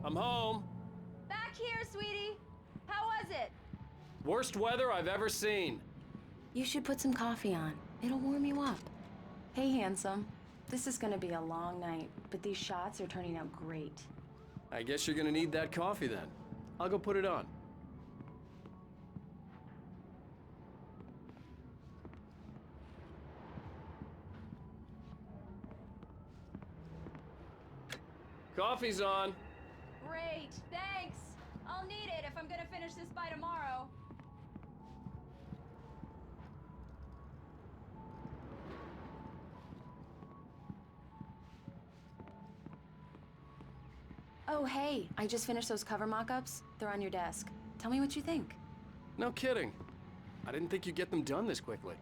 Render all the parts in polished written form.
I'm home. Back here, sweetie. How was it? Worst weather I've ever seen. You should put some coffee on. It'll warm you up. Hey, handsome. This is gonna be a long night, but these shots are turning out great. I guess you're gonna need that coffee then. I'll go put it on. Coffee's on. Great, thanks. I'll need it if I'm gonna finish this by tomorrow. Oh, hey, I just finished those cover mock-ups. They're on your desk. Tell me what you think. No kidding. I didn't think you'd get them done this quickly.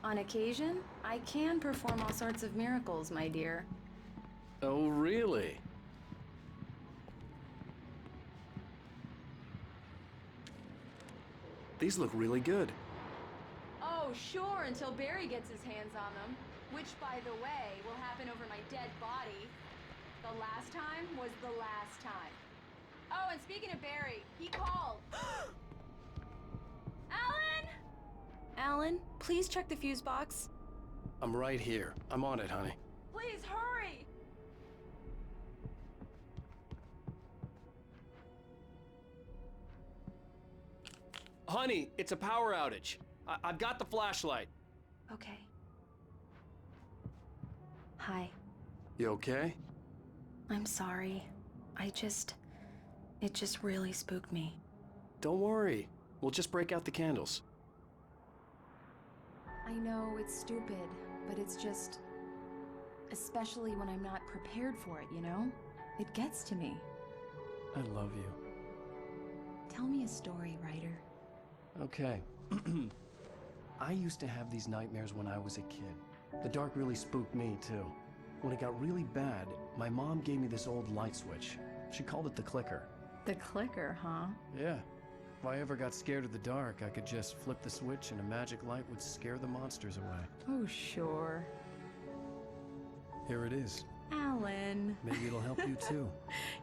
On occasion, I can perform all sorts of miracles, my dear. Oh, really? These look really good. Oh, sure, until Barry gets his hands on them. Which, by the way, will happen over my dead body. The last time was the last time. Oh, and speaking of Barry, he called. Alan! Alan, please check the fuse box. I'm right here. I'm on it, honey. Please hurry! Honey, it's a power outage. I've got the flashlight. Okay. Hi. You okay? I'm sorry. It just really spooked me. Don't worry. We'll just break out the candles. I know it's stupid, but it's just... especially when I'm not prepared for it, you know? It gets to me. I love you. Tell me a story, writer. Okay. I used to have these nightmares when I was a kid. The dark really spooked me, too. When it got really bad, my mom gave me this old light switch. She called it the clicker. The clicker, huh? Yeah. If I ever got scared of the dark, I could just flip the switch and a magic light would scare the monsters away. Oh, sure. Here it is. Alan. Maybe it'll help you, too.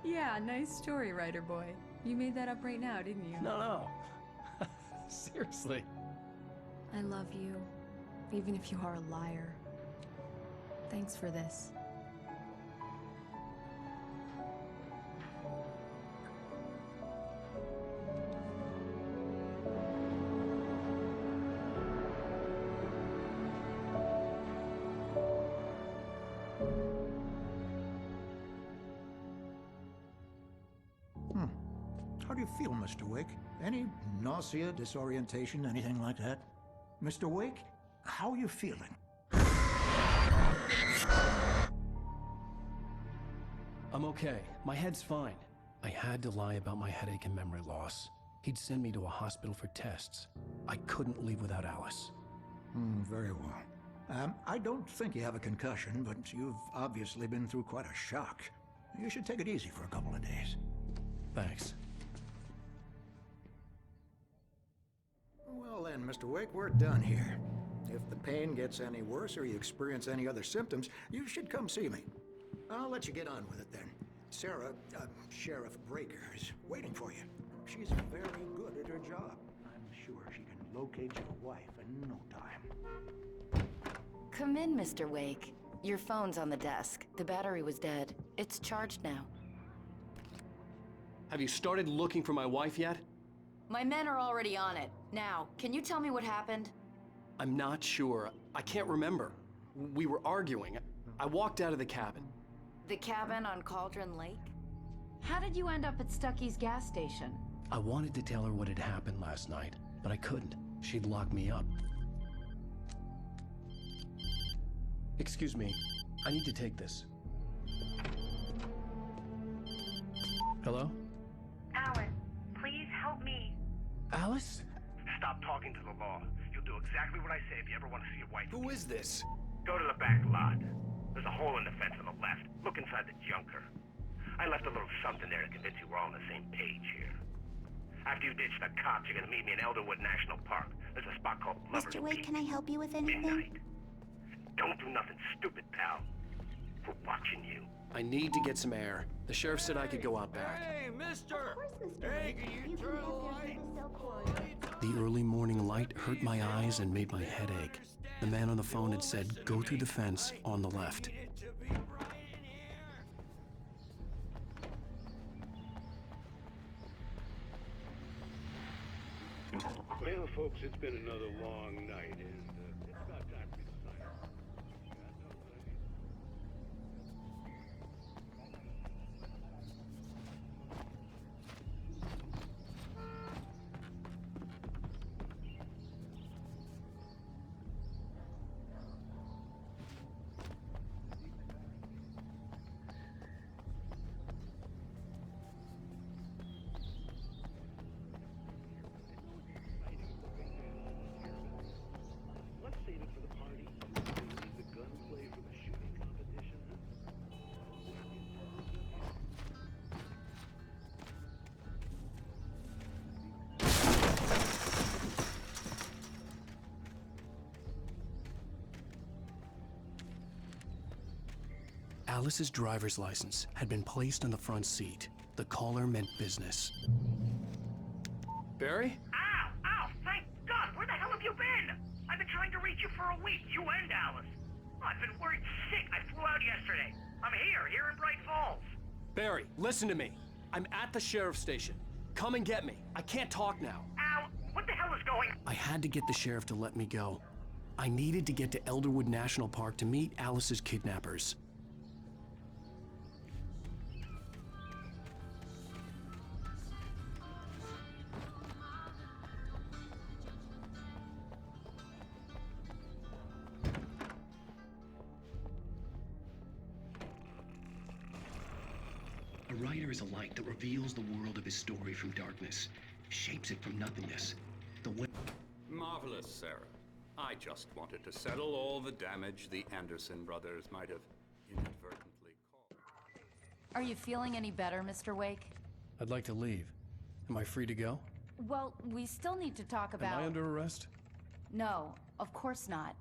Yeah, nice story, writer boy. You made that up right now, didn't you? No. Seriously. I love you, even if you are a liar. Thanks for this. How do you feel, Mr. Wake? Any nausea, disorientation, anything like that? Mr. Wake, how are you feeling? I'm okay. My head's fine. I had to lie about my headache and memory loss. He'd send me to a hospital for tests. I couldn't leave without Alice. Very well. I don't think you have a concussion, but you've obviously been through quite a shock. You should take it easy for a couple of days. Thanks. Well then, Mr. Wake, we're done here. If the pain gets any worse or you experience any other symptoms, you should come see me. I'll let you get on with it then. Sarah, Sheriff Breaker, is waiting for you. She's very good at her job. I'm sure she can locate your wife in no time. Come in, Mr. Wake. Your phone's on the desk. The battery was dead. It's charged now. Have you started looking for my wife yet? My men are already on it. Now, can you tell me what happened? I'm not sure. I can't remember. We were arguing. I walked out of the cabin. The cabin on Cauldron Lake? How did you end up at Stucky's gas station? I wanted to tell her what had happened last night, but I couldn't. She'd lock me up. Excuse me. I need to take this. Hello? Alan, please help me. Alice? Stop talking to the law. You'll do exactly what I say if you ever want to see your wife. Who is this? Go to the back lot. There's a hole in the fence on the left. Look inside the junker. I left a little something there to convince you we're all on the same page here. After you ditch the cops, you're gonna meet me in Elderwood National Park. There's a spot called Lover's Mr. Wake, Peak. can I help you with anything? Midnight. Don't do nothing stupid, pal. We're watching you. I need to get some air. The sheriff said I could go out back. Hey, mister! Hey, can you turn the light? The early morning light hurt my eyes and made my head ache. The man on the phone had said, go through the fence on the left. Well, folks, it's been another long night, and it's about time for me to sign off. Let's save it for the party. Leave the gunplay for the shooting competition, huh? Alice's driver's license had been placed on the front seat. The caller meant business. Barry? Ow! Ow! Thank God! Where the hell have you been? I've been trying to reach you for a week, you and Alice. I've been worried sick. I flew out yesterday. I'm here in Bright Falls. Barry, listen to me. I'm at the sheriff's station. Come and get me. I can't talk now. Ow! What the hell is going on? I had to get the sheriff to let me go. I needed to get to Elderwood National Park to meet Alice's kidnappers. A writer is a light that reveals the world of his story from darkness, shapes it from nothingness. The way Marvelous, Sarah. I just wanted to settle all the damage the Anderson brothers might have inadvertently caused. Are you feeling any better, Mr. Wake? I'd like to leave. Am I free to go? Well, we still need to talk about... Am I under arrest? No, of course not.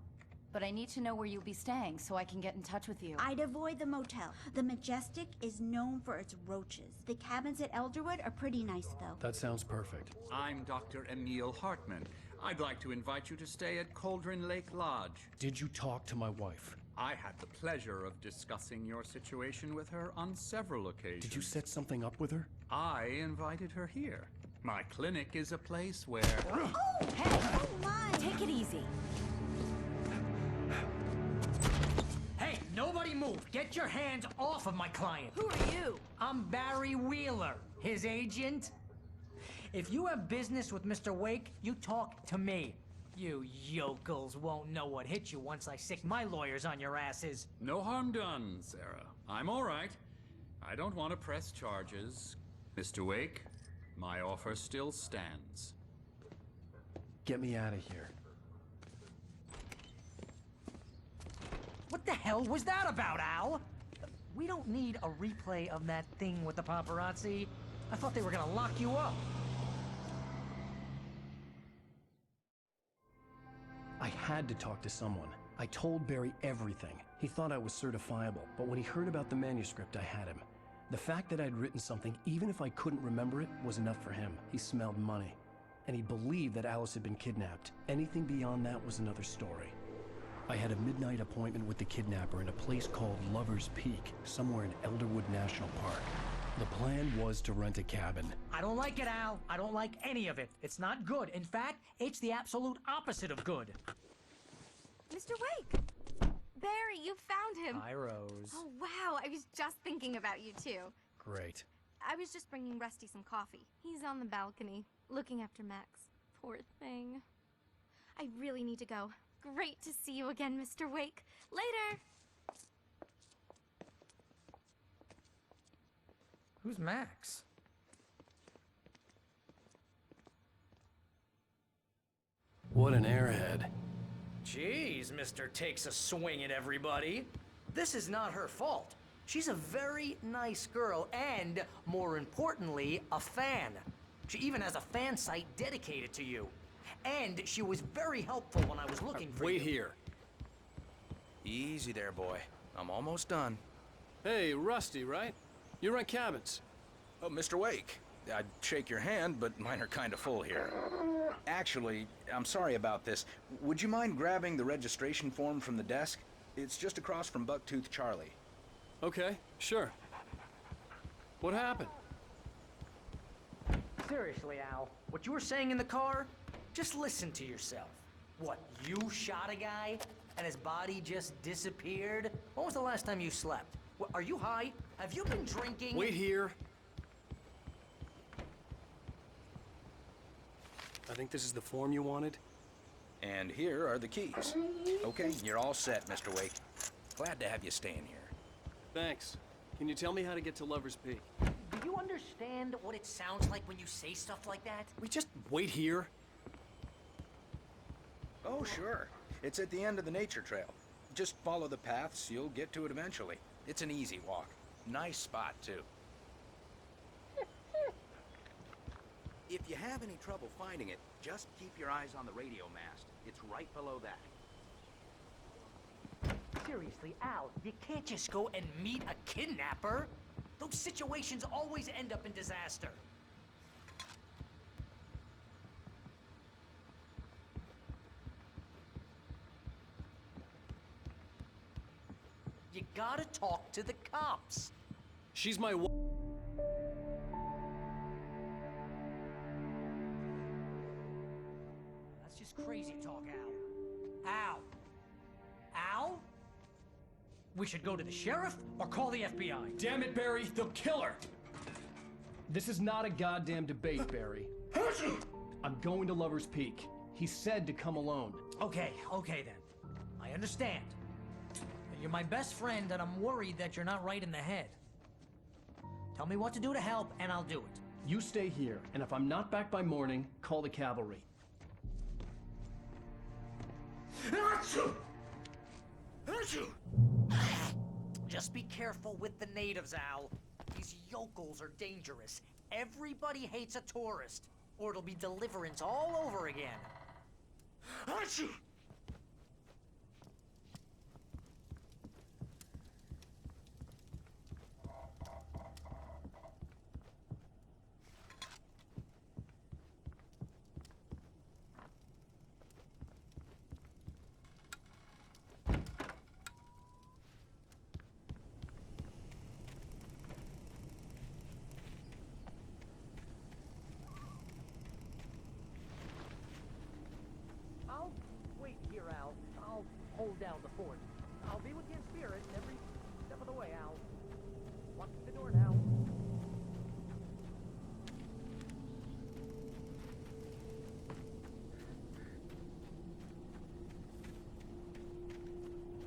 But I need to know where you'll be staying so I can get in touch with you. I'd avoid the motel. The Majestic is known for its roaches. The cabins at Elderwood are pretty nice, though. That sounds perfect. I'm Dr. Emil Hartman. I'd like to invite you to stay at Cauldron Lake Lodge. Did you talk to my wife? I had the pleasure of discussing your situation with her on several occasions. Did you set something up with her? I invited her here. My clinic is a place where... Oh, hey! Oh, my! Take it easy. Hey, nobody move! Get your hands off of my client! Who are you? I'm Barry Wheeler, his agent. If you have business with Mr. Wake, you talk to me. You yokels won't know what hit you once I sick my lawyers on your asses. No harm done, Sarah. I'm all right. I don't want to press charges. Mr. Wake, my offer still stands. Get me out of here. What the hell was that about, Al? We don't need a replay of that thing with the paparazzi. I thought they were gonna lock you up. I had to talk to someone. I told Barry everything. He thought I was certifiable, but when he heard about the manuscript, I had him. The fact that I'd written something, even if I couldn't remember it, was enough for him. He smelled money. And he believed that Alice had been kidnapped. Anything beyond that was another story. I had a midnight appointment with the kidnapper in a place called Lover's Peak, somewhere in Elderwood National Park. The plan was to rent a cabin. I don't like it, Al. I don't like any of it. It's not good. In fact, it's the absolute opposite of good. Mr. Wake! Barry, you found him! Hi, Rose. Oh, wow, I was just thinking about you, too. Great. I was just bringing Rusty some coffee. He's on the balcony, looking after Max. Poor thing. I really need to go. Great to see you again, Mr. Wake. Later! Who's Max? What an airhead. Jeez, Mr. Takes a swing at everybody. This is not her fault. She's a very nice girl and, more importantly, a fan. She even has a fan site dedicated to you. And she was very helpful when I was looking for you. Wait here. Easy there, boy. I'm almost done. Hey, Rusty, right? You rent cabins. Oh, Mr. Wake. I'd shake your hand, but mine are kind of full here. Actually, I'm sorry about this. Would you mind grabbing the registration form from the desk? It's just across from Bucktooth Charlie. Okay, sure. What happened? Seriously, Al, what you were saying in the car? Just listen to yourself. What, you shot a guy and his body just disappeared? When was the last time you slept? What, are you high? Have you been drinking? Wait here. I think this is the form you wanted. And here are the keys. Okay, you're all set, Mr. Wake. Glad to have you staying here. Thanks. Can you tell me how to get to Lover's Peak? Do you understand what it sounds like when you say stuff like that? We just wait here. Oh, sure. It's at the end of the nature trail. Just follow the paths, you'll get to it eventually. It's an easy walk. Nice spot, too. If you have any trouble finding it, just keep your eyes on the radio mast. It's right below that. Seriously, Al, you can't just go and meet a kidnapper. Those situations always end up in disaster. You gotta talk to the cops. She's my That's just crazy talk, Al. Al? Al? We should go to the sheriff or call the FBI. Damn it, Barry, they'll kill her! This is not a goddamn debate, Barry. I'm going to Lover's Peak. He said to come alone. Okay then. I understand. You're my best friend, and I'm worried that you're not right in the head. Tell me what to do to help, and I'll do it. You stay here, and if I'm not back by morning, call the cavalry. Just be careful with the natives, Al. These yokels are dangerous. Everybody hates a tourist, or it'll be deliverance all over again. I'll wait here, Al. I'll hold down the fort. I'll be with you in spirit every step of the way, Al. Watch the door now.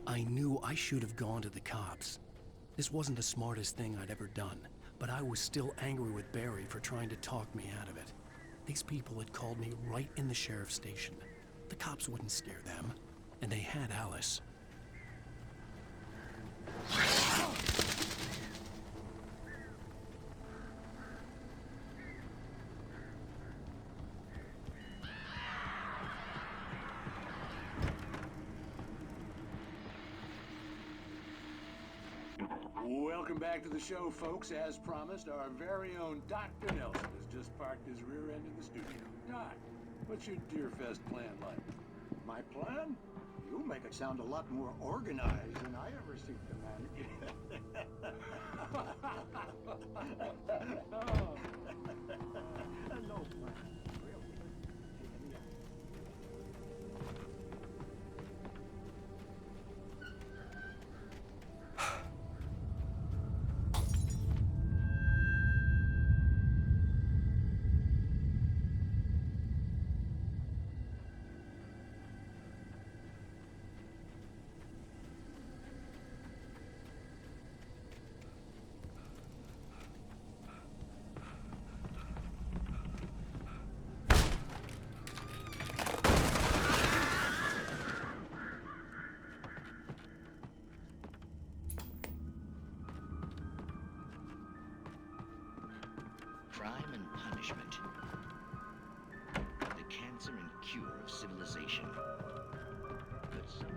I knew I should have gone to the cops. This wasn't the smartest thing I'd ever done, but I was still angry with Barry for trying to talk me out of it. These people had called me right in the sheriff's station. The cops wouldn't scare them, and they had Alice. Welcome back to the show, folks. As promised, our very own Dr. Nelson has just parked his rear end in the studio. Doc, what's your Deerfest plan like? My plan? You make it sound a lot more organized than I ever seem to manage. Oh. No plan. Really? Take me out. Crime and punishment. The cancer and cure of civilization. But some...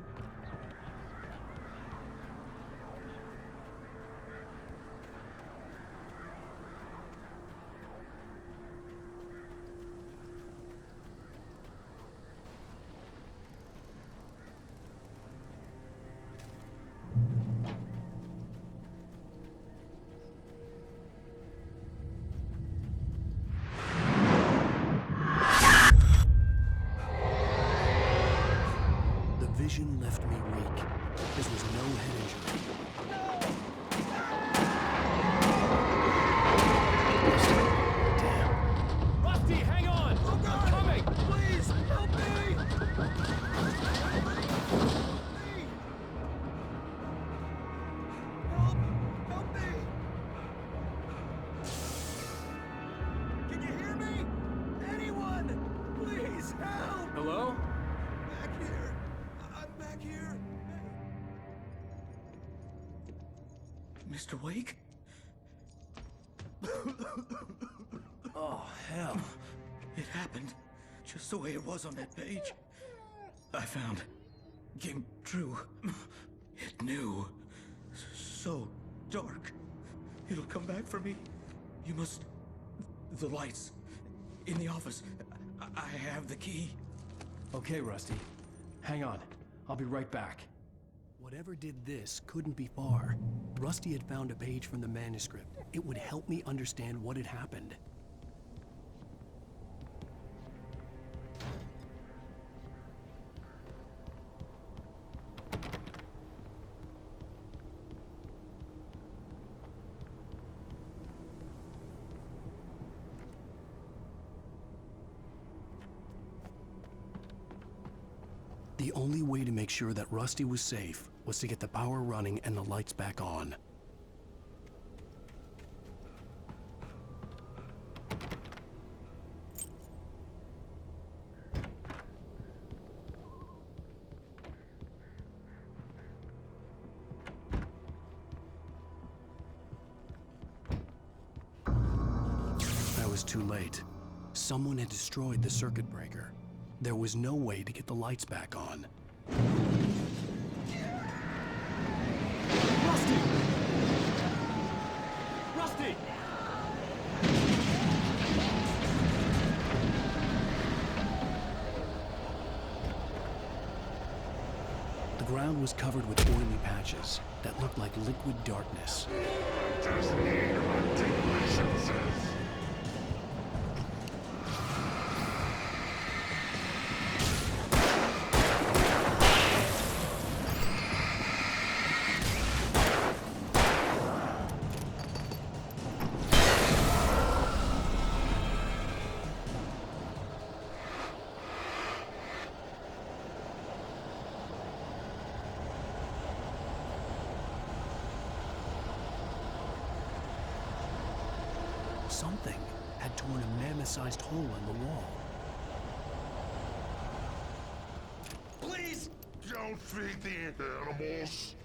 vision left me weak. This was no head injury. Damn. Rusty, hang on! I'm coming! Please, help me! Help me! Can you hear me? Anyone? Please, help! Hello? Back here. I'm back here. Mr. Wake? Oh, hell. It happened just the way it was on that page. I found. Came true. It knew. So dark. It'll come back for me. You must. The lights. In the office. I have the key. Okay, Rusty. Hang on. I'll be right back. Whatever did this couldn't be far. Rusty had found a page from the manuscript. It would help me understand what had happened. The only way to make sure that Rusty was safe was to get the power running and the lights back on. I was too late. Someone had destroyed the circuit breaker. There was no way to get the lights back on. Rusty! Rusty! The ground was covered with oily patches that looked like liquid darkness. Just need hunting licenses. Something had torn a mammoth-sized hole in the wall. Please don't feed the animals.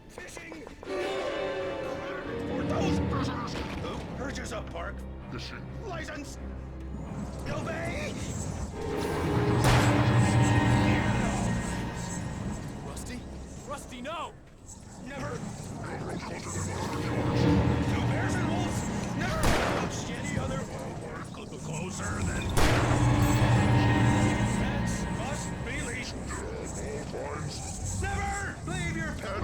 Fishing! 4,000! Urges up, Park. Fishing. License! Obey! Rusty? Rusty, no! Never! Two bears and wolves! Never touched any other closer than... Pets must be leashed! Never leave your pet!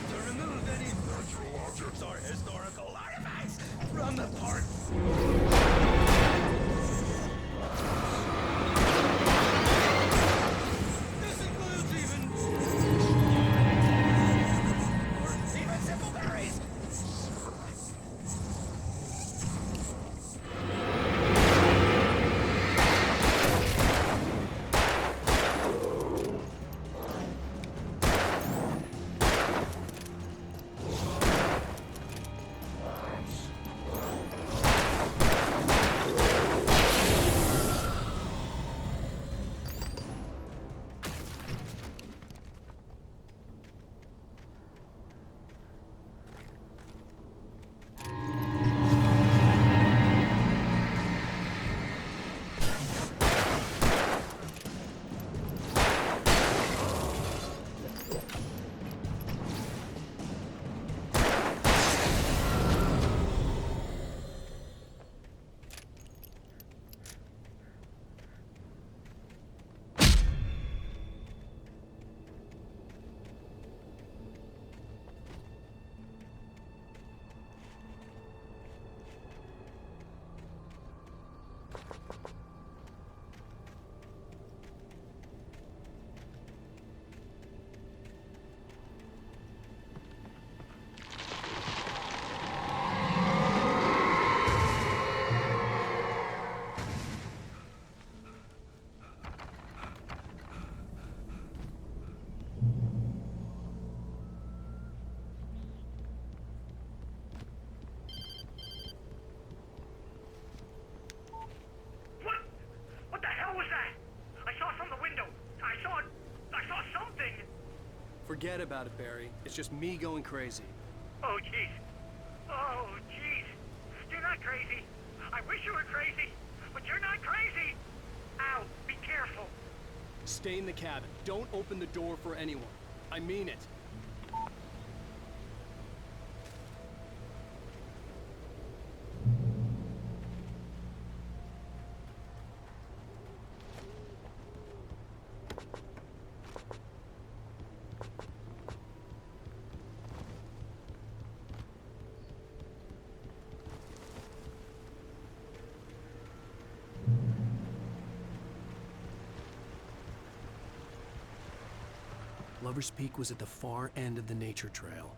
To remove any natural objects or historical artifacts from the park. Forget about it, Barry. It's just me going crazy. Oh, jeez. Oh, jeez. You're not crazy. I wish you were crazy, but you're not crazy. Ow, be careful. Stay in the cabin. Don't open the door for anyone. I mean it. Lover's Peak was at the far end of the nature trail.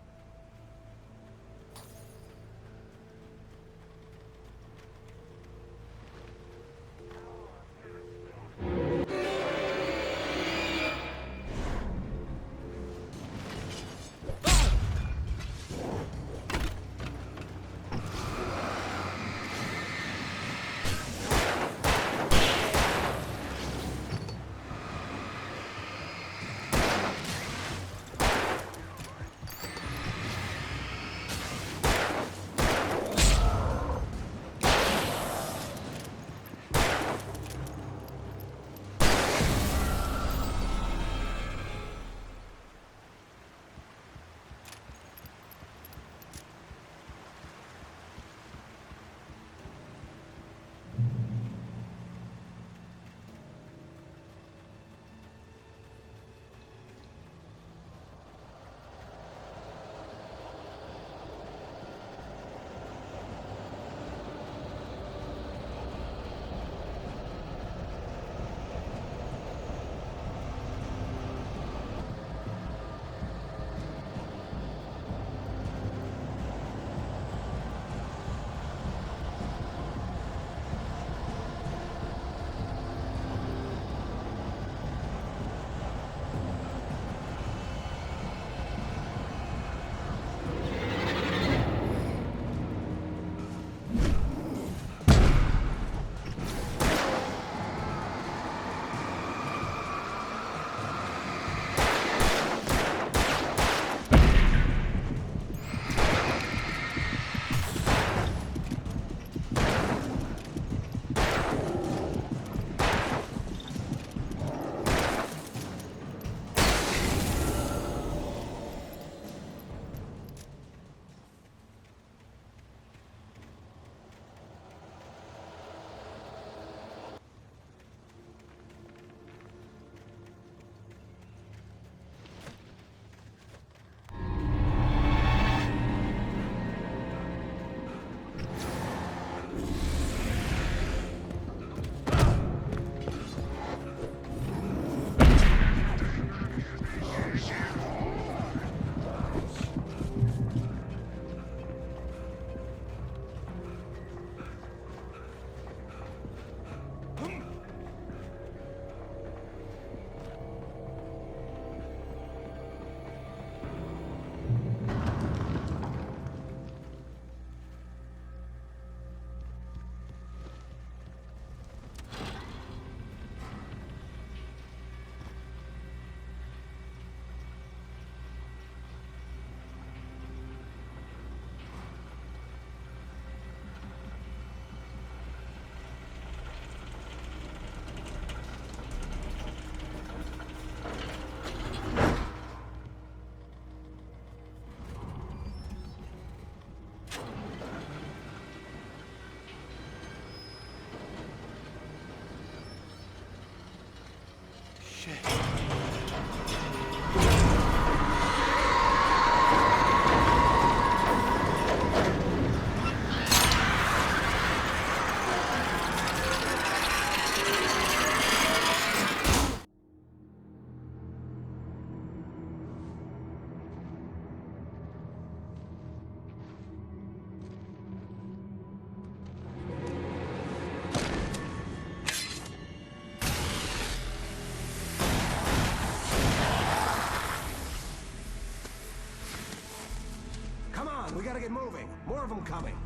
We gotta get moving. More of them coming.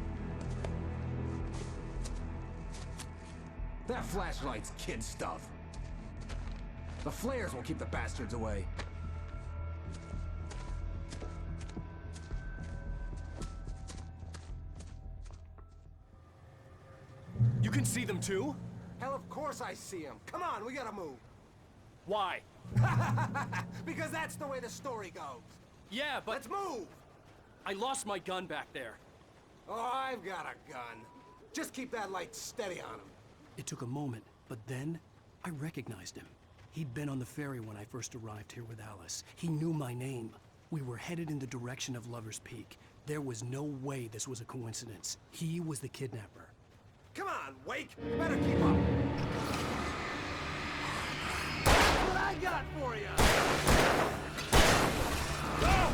That flashlight's kid stuff. The flares will keep the bastards away. can see them too? Hell, of course I see him. Come on, we gotta move. Why? Because that's the way the story goes. Yeah, but... Let's move! I lost my gun back there. Oh, I've got a gun. Just keep that light steady on him. It took a moment, but then I recognized him. He'd been on the ferry when I first arrived here with Alice. He knew my name. We were headed in the direction of Lover's Peak. There was no way this was a coincidence. He was the kidnapper. Come on, Wake! You better keep up! That's what I got for you! Go!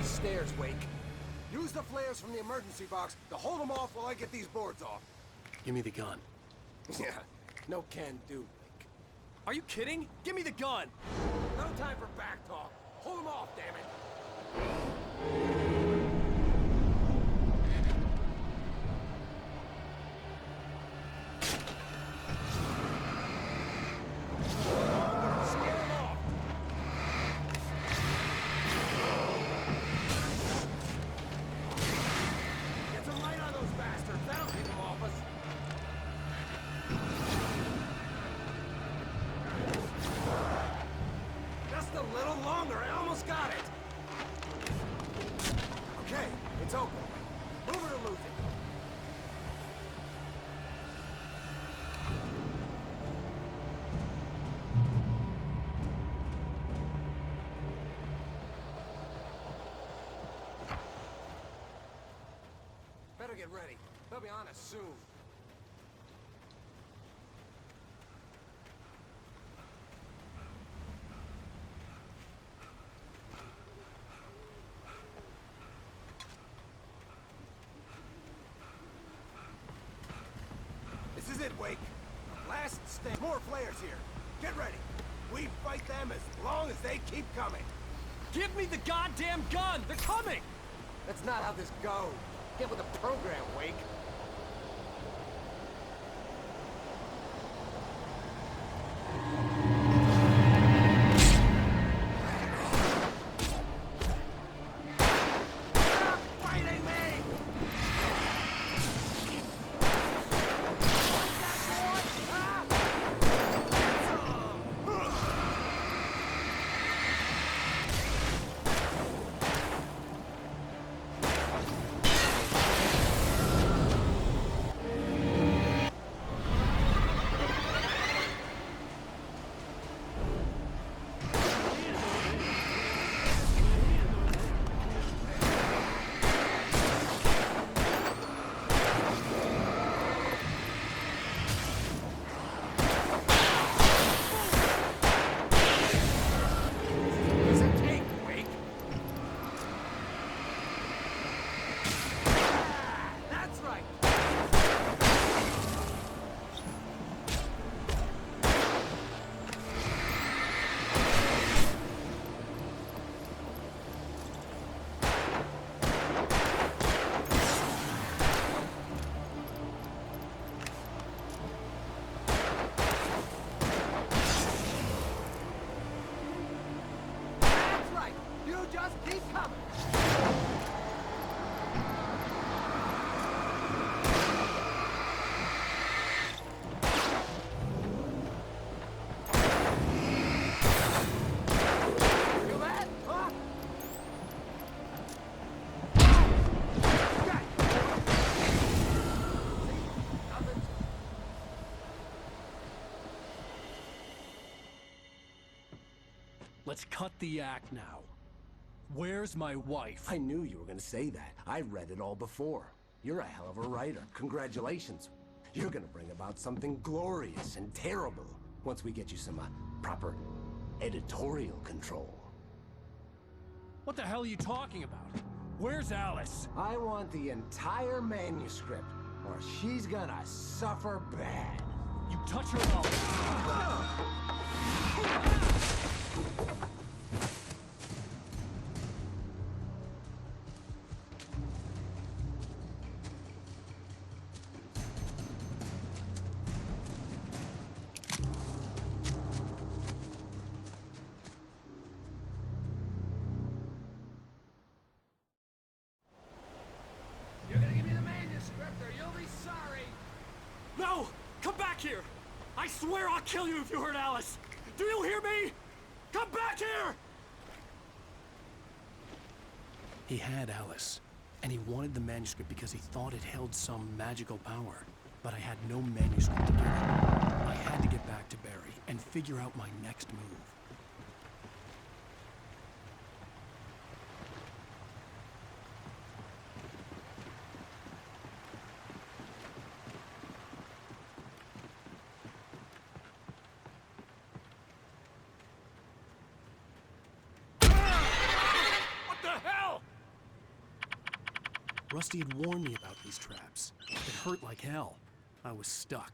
Stairs, Wake. Use the flares from the emergency box to hold them off while I get these boards off. Give me the gun. Yeah, no can do, Wake. Are you kidding? Give me the gun! No time for back talk. Hold them off, damn it. It's open. Move it or lose it. Better get ready. They'll be on us soon. This is it, Wake. Last stand. More flares here. Get ready. We fight them as long as they keep coming. Give me the goddamn gun! They're coming! That's not how this goes. Get with the program, Wake. Just keep coming. Feel that? Huh? Got it. See? Nothing. Let's cut the act now. Where's my wife? I knew you were gonna say that. I read it all before. You're a hell of a writer. Congratulations. You're gonna bring about something glorious and terrible once we get you some proper editorial control. What the hell are you talking about? Where's Alice? I want the entire manuscript, or she's gonna suffer bad. You touch her up. You're gonna give me the manuscript, or you'll be sorry. No! Come back here! I swear I'll kill you if you hurt Alice! Do you hear me? Come back here! He had Alice, and he wanted the manuscript because he thought it held some magical power. But I had no manuscript to give him. I had to get back to Barry and figure out my next move. What the hell? Rusty had warned me about these traps. It hurt like hell. I was stuck.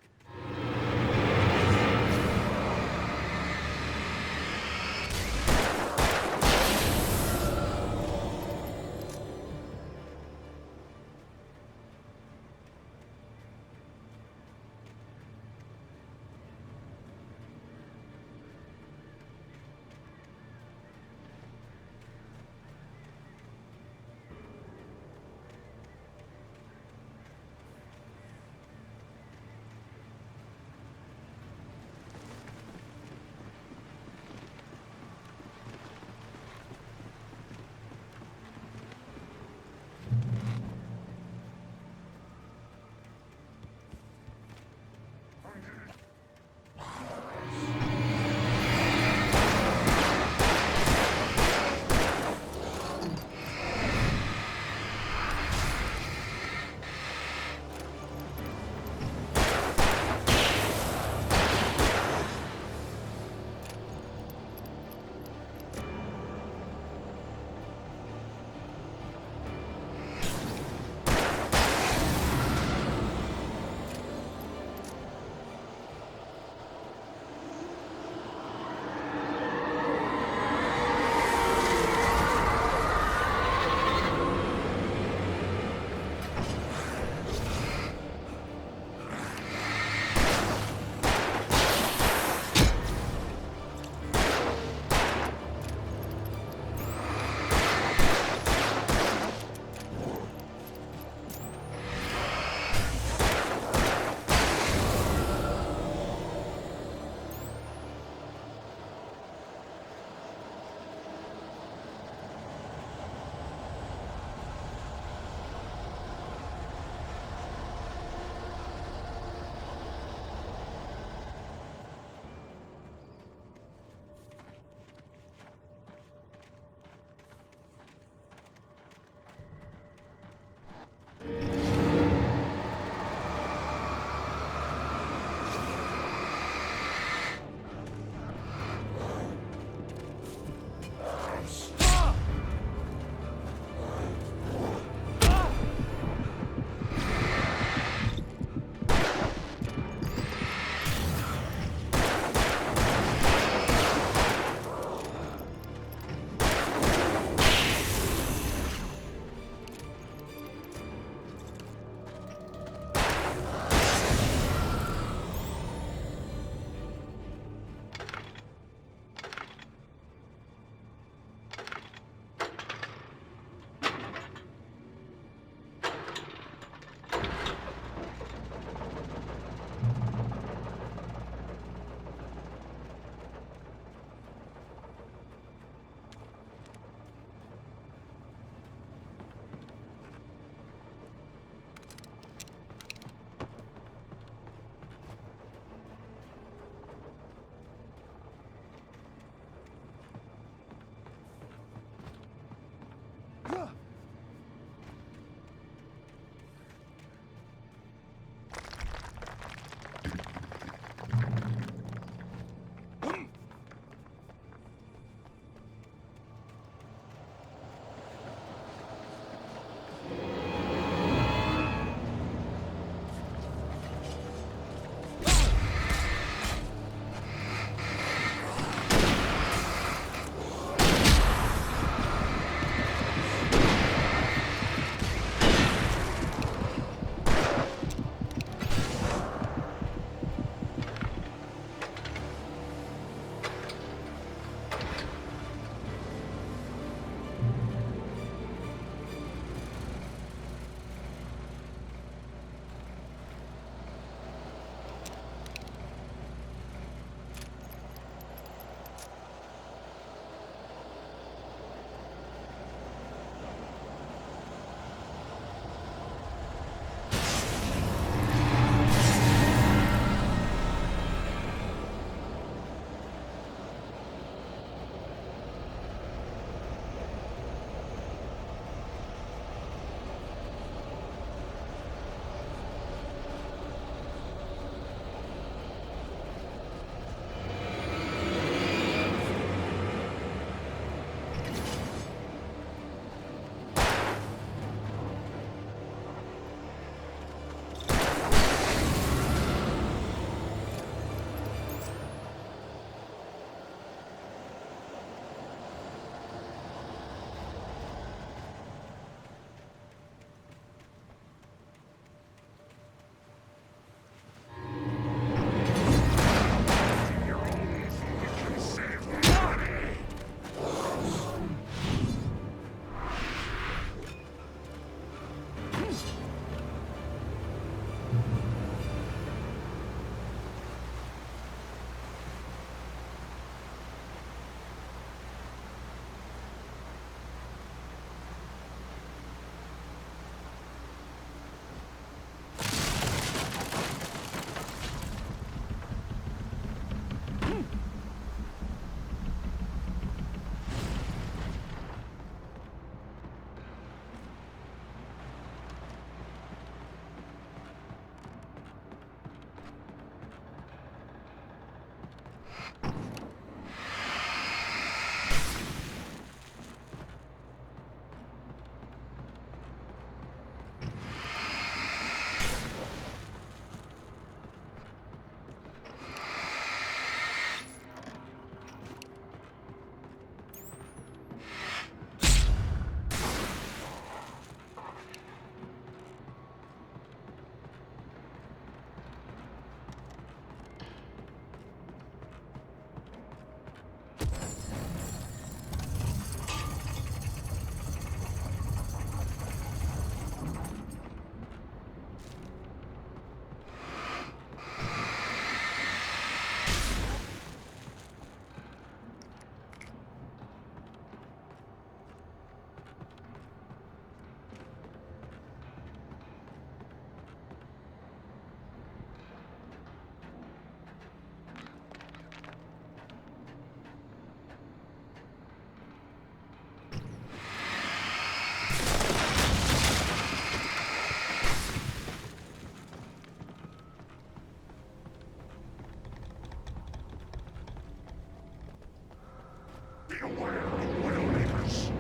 Beware of Widowmakers.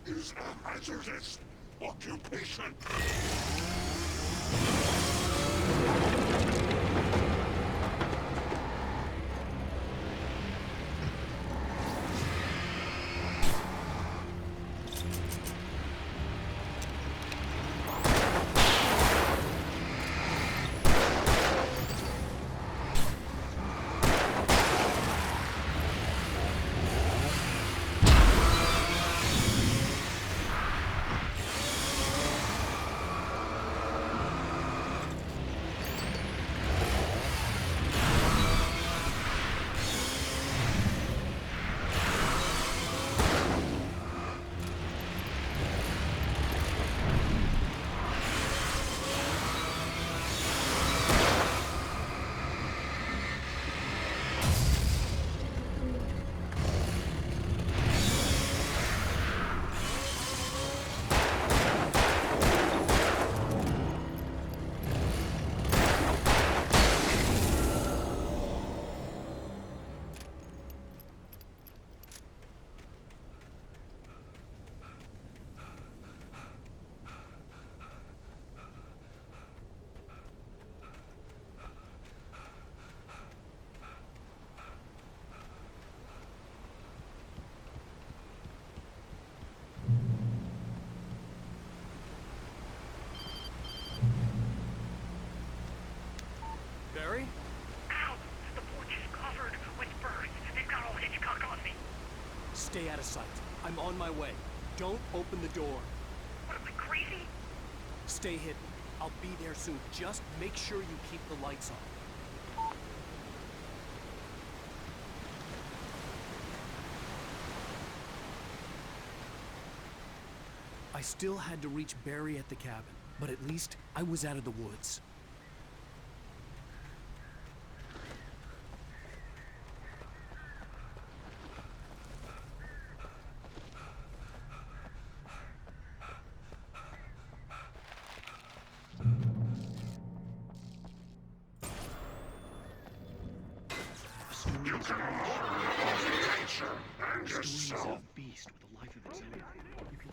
Is a hazardous occupation. Barry? Ow! The porch is covered with birds. They've got all Hitchcock on me. Stay out of sight. I'm on my way. Don't open the door. What am I, crazy? Stay hidden. I'll be there soon. Just make sure you keep the lights on. I still had to reach Barry at the cabin, but at least I was out of the woods. You can only nature and yourself. Beast with a life of its own. You can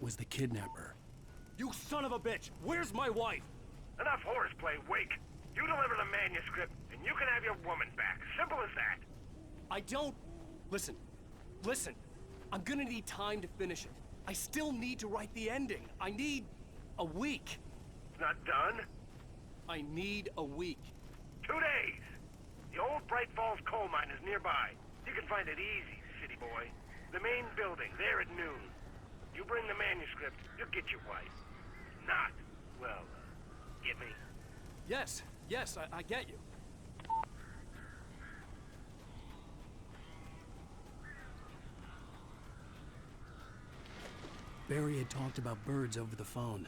it was the kidnapper. You son of a bitch! Where's my wife? Enough horseplay, Wake. You deliver the manuscript, and you can have your woman back. Simple as that. I don't... Listen. I'm gonna need time to finish it. I still need to write the ending. I need a week. It's not done? I need a week. 2 days. The old Bright Falls coal mine is nearby. You can find it easy, city boy. The main building, there at noon. You bring the manuscript, you'll get your wife. Not, well, get me? Yes, I get you. Barry had talked about birds over the phone.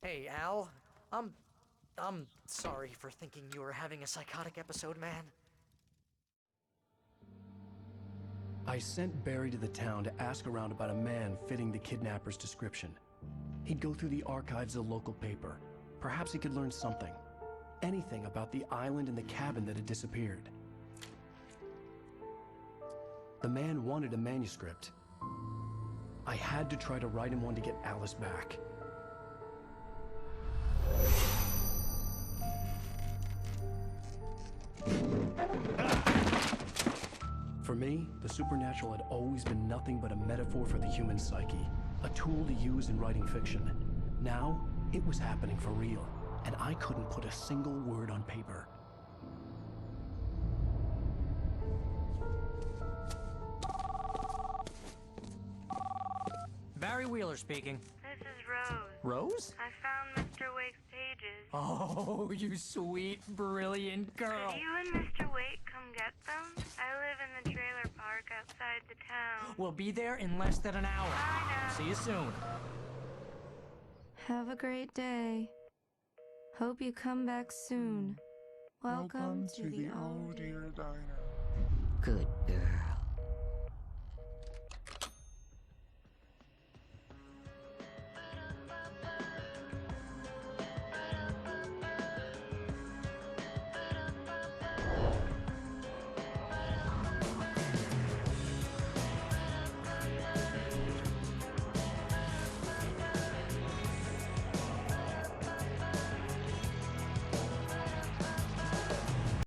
Hey, Al. I'm sorry for thinking you were having a psychotic episode, man. I sent Barry to the town to ask around about a man fitting the kidnapper's description. He'd go through the archives of the local paper. Perhaps he could learn something. Anything about the island and the cabin that had disappeared. The man wanted a manuscript. I had to try to write him one to get Alice back. For me, the supernatural had always been nothing but a metaphor for the human psyche, a tool to use in writing fiction. Now, it was happening for real, and I couldn't put a single word on paper. Barry Wheeler speaking. This is Rose. Rose? I found Mr. Wake's page packages. Oh, you sweet, brilliant girl. Could you and Mr. Wake come get them? I live in the trailer park outside the town. We'll be there in less than an hour. I know. See you soon. Have a great day. Hope you come back soon. Welcome to the Old Dear Diner. Good girl.